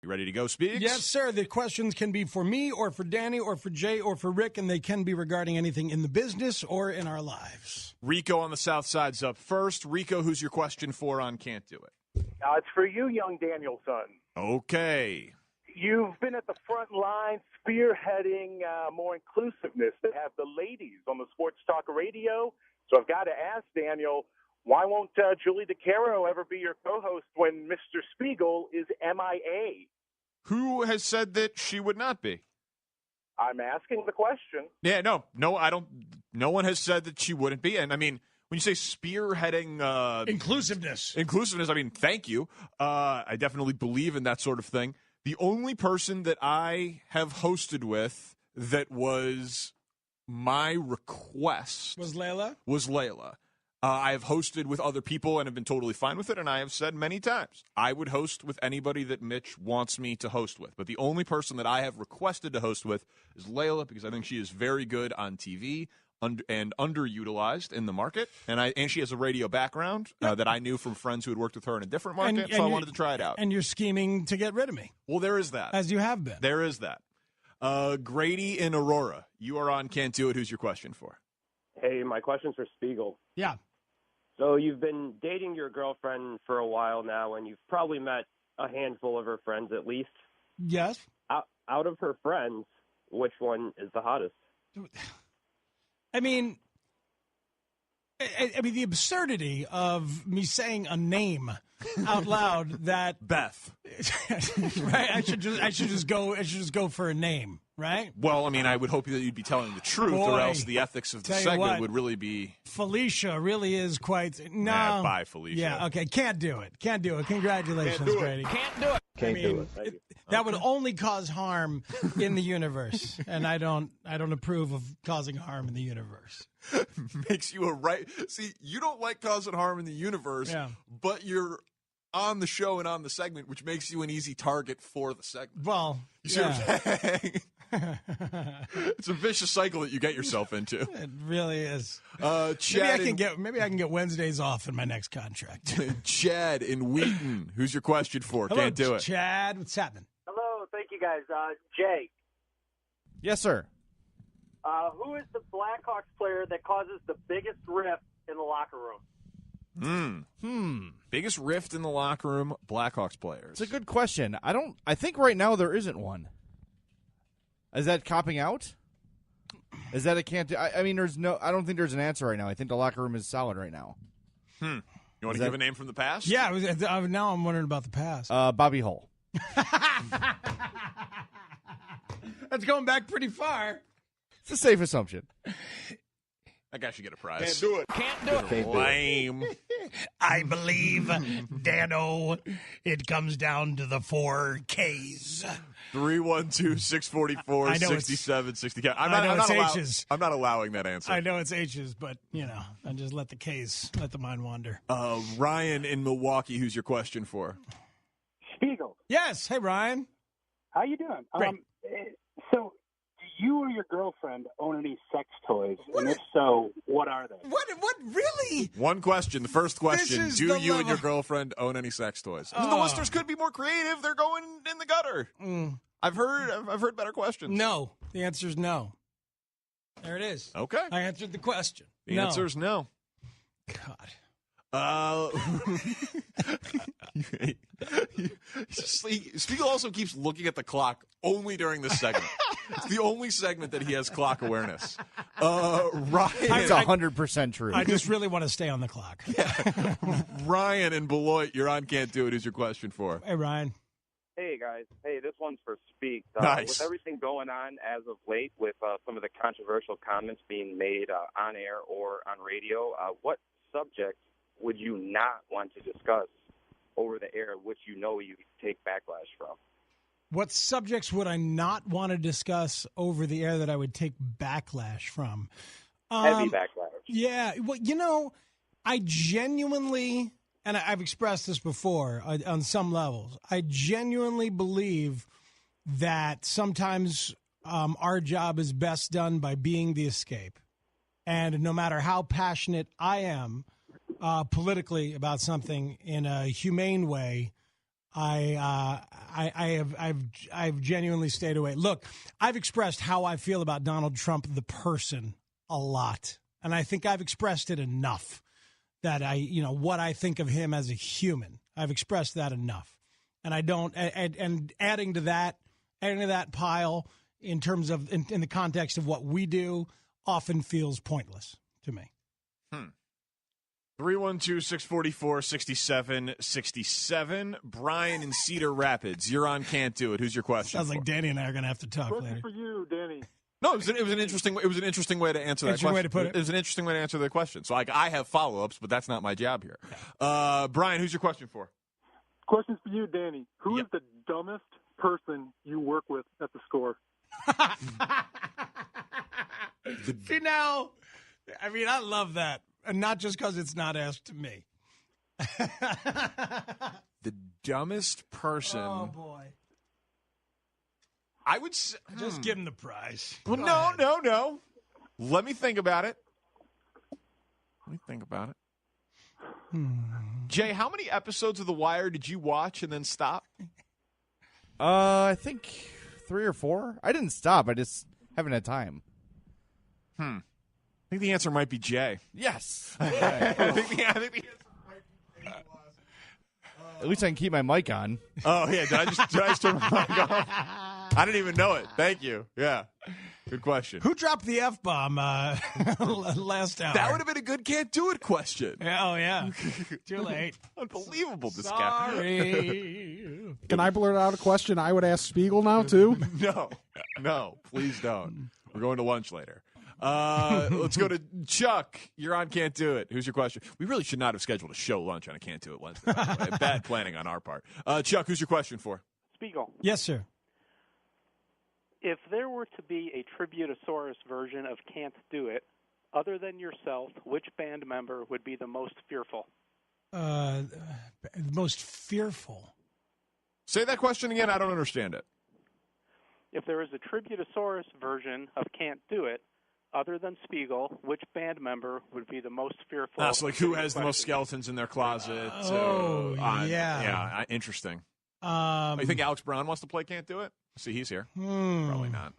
You ready to go, Speaks? Yes, sir. The questions can be for me or for Danny or for Jay or for Rick, and they can be regarding anything in the business or in our lives. Rico on the South Side's up first. Rico, who's your question for on Can't Do It? It's for you, young Danielson. Okay. You've been at the front line spearheading more inclusiveness to have the ladies on the sports talk radio. So I've got to ask, Daniel, why won't Julie DeCaro ever be your co-host when Mr. Spiegel is MIA? Who has said that she would not be? I'm asking the question. Yeah, no, I don't. No one has said that she wouldn't be. And I mean, when you say spearheading Inclusiveness, I mean, thank you. I definitely believe in that sort of thing. The only person that I have hosted with that was my request was Layla. I have hosted with other people and have been totally fine with it, and I have said many times, I would host with anybody that Mitch wants me to host with. But the only person that I have requested to host with is Layla, because I think she is very good on TV and underutilized in the market. And she has a radio background that I knew from friends who had worked with her in a different market, so I wanted to try it out. And you're scheming to get rid of me. Well, there is that. As you have been. There is that. Grady in Aurora, you are on Can't Do It. Who's your question for? Hey, my question's for Spiegel. Yeah. So you've been dating your girlfriend for a while now, and you've probably met a handful of her friends at least. Yes. Out of her friends, which one is the hottest? I mean, the absurdity of me saying a name out loud that Beth. Right? I should just go for a name, right? Well, I mean, I would hope that you'd be telling the truth, or else the ethics of the segment would really be. Felicia really is quite no. Bye, Felicia. Yeah, okay, can't do it. Congratulations, Grady. Can't do it. Can't do it. Thank you. That would only cause harm in the universe, and I don't approve of causing harm in the universe. Makes you a right. See, you don't like causing harm in the universe, but you're on the show and on the segment, which makes you an easy target for the segment. Well, you see what I'm saying? It's a vicious cycle that you get yourself into. It really is. Chad, maybe I can get Wednesdays off in my next contract. Chad in Wheaton, who's your question for? Hello, Can't do it. Chad, what's happening? Hello, thank you guys. Jay. Yes, sir. Who is the Blackhawks player that causes the biggest rift in the locker room? Biggest rift in the locker room, Blackhawks players. It's a good question. I think right now there isn't one. Is that copping out? Is that a can't do? I mean, I don't think there's an answer right now. I think the locker room is solid right now. You want to give a name from the past? Yeah, now I'm wondering about the past. Bobby Hull. That's going back pretty far. It's a safe assumption. That guy should get a prize. Can't do it. Can't do it. Lame. I believe, Dano, it comes down to the 4 Ks. 312-644-6760. H's. I'm not allowing that answer. I know it's H's, but, I just let the K's, let the mind wander. Ryan in Milwaukee, who's your question for? Spiegel. Yes. Hey, Ryan. How you doing? Great. So, do you or your girlfriend own any sex toys? And if so, what are they? What really? One question. The first question. This is Do the you and level. your girlfriend own any sex toys? The listeners could be more creative. They're going in the gutter. I've heard better questions. No. The answer is no. There it is. Okay. I answered the question. The answer is no. God. Spiegel also keeps looking at the clock only during this segment. It's the only segment that he has clock awareness. Ryan, it's 100% true. I just really want to stay on the clock. Ryan in Beloit, you're on Can't Do It. Who's your question for? Hey, Ryan. Hey, guys. Hey, this one's for Speak. Nice. With everything going on as of late, with some of the controversial comments being made on air or on radio, what subjects would you not want to discuss over the air, which you take backlash from? What subjects would I not want to discuss over the air that I would take backlash from? Heavy backlash. Yeah. Well, I genuinely, and I've expressed this before on some levels, I genuinely believe that sometimes our job is best done by being the escape. And no matter how passionate I am politically about something in a humane way, I've genuinely stayed away. Look, I've expressed how I feel about Donald Trump, the person, a lot, and I think I've expressed it enough that what I think of him as a human. I've expressed that enough, and I don't. And adding to that pile in terms of in the context of what we do often feels pointless to me. 312-644-6767. Brian in Cedar Rapids. You're on Can't Do It. Who's your question? Sounds like Danny and I are going to have to talk Question later. for you, Danny. No, it was an interesting way to answer that question. Way to put it. It was an interesting way to answer the question. So I have follow-ups, but that's not my job here. Brian, who's your question for? Question's for you, Danny. Who is the dumbest person you work with at the store? See, now, I mean, I love that. And not just because it's not asked to me. The dumbest person. Oh, boy. I would say, just give him the prize. Well, no. Let me think about it. Jay, how many episodes of The Wire did you watch and then stop? I think 3 or 4. I didn't stop. I just haven't had time. I think the answer might be Jay. Yes. I think the answer might be Jay. At least I can keep my mic on. Oh, yeah. Did I just turn my mic off? I didn't even know it. Thank you. Yeah. Good question. Who dropped the F-bomb last hour? That would have been a good Can't Do It question. Oh, yeah. Too late. Unbelievable, this guy. Sorry. Can I blurt out a question I would ask Spiegel now, too? No, please don't. We're going to lunch later. Let's go to Chuck. You're on Can't Do It. Who's your question? We really should not have scheduled a show lunch on a Can't Do It Wednesday. Bad planning on our part. Chuck, who's your question for? Spiegel. Yes, sir. If there were to be a Tributosaurus version of Can't Do It, other than yourself, which band member would be the most fearful? Most fearful? Say that question again. I don't understand it. If there was a Tributosaurus version of Can't Do It, other than Spiegel, which band member would be the most fearful? So, like, who has the most skeletons in their closet? Yeah, interesting. You think Alex Brown wants to play Can't Do It? See, he's here. Probably not.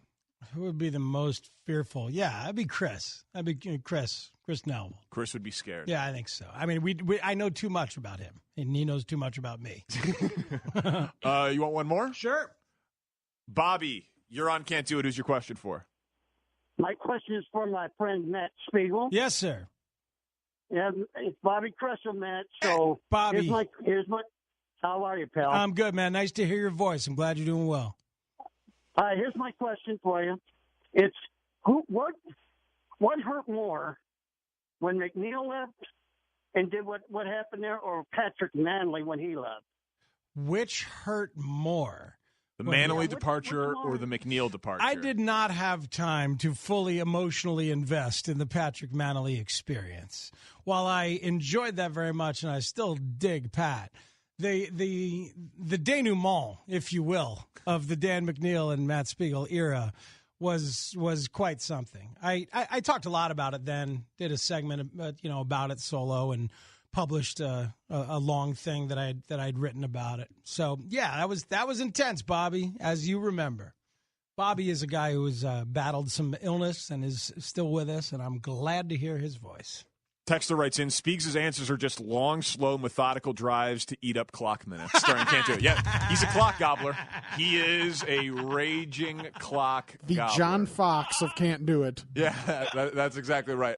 Who would be the most fearful? Yeah, that'd be Chris. That'd be Chris Nelville. Chris would be scared. Yeah, I think so. I mean, I know too much about him, and he knows too much about me. You want one more? Sure. Bobby, you're on Can't Do It. Who's your question for? My question is for my friend Matt Spiegel. Yes, sir. Yeah, it's Bobby Cressel, Matt. So, Bobby, here's my. How are you, pal? I'm good, man. Nice to hear your voice. I'm glad you're doing well. Here's my question for you. It's what hurt more, when McNeil left and did what happened there, or Patrick Manley when he left? Which hurt more? The Manley departure or the McNeil departure? I did not have time to fully emotionally invest in the Patrick Manley experience. While I enjoyed that very much, and I still dig Pat, the denouement, if you will, of the Dan McNeil and Matt Spiegel era was quite something. I talked a lot about it then, did a segment about it solo, and published a long thing that I'd written about it. So yeah, that was intense, Bobby, as you remember. Bobby is a guy who has battled some illness and is still with us, and I'm glad to hear his voice. Texter writes in, Speaks' answers are just long, slow, methodical drives to eat up clock minutes. Starring Can't Do It. Yeah, he's a clock gobbler. He is a raging clock The gobbler. John Fox of Can't Do It. Yeah, that's exactly right.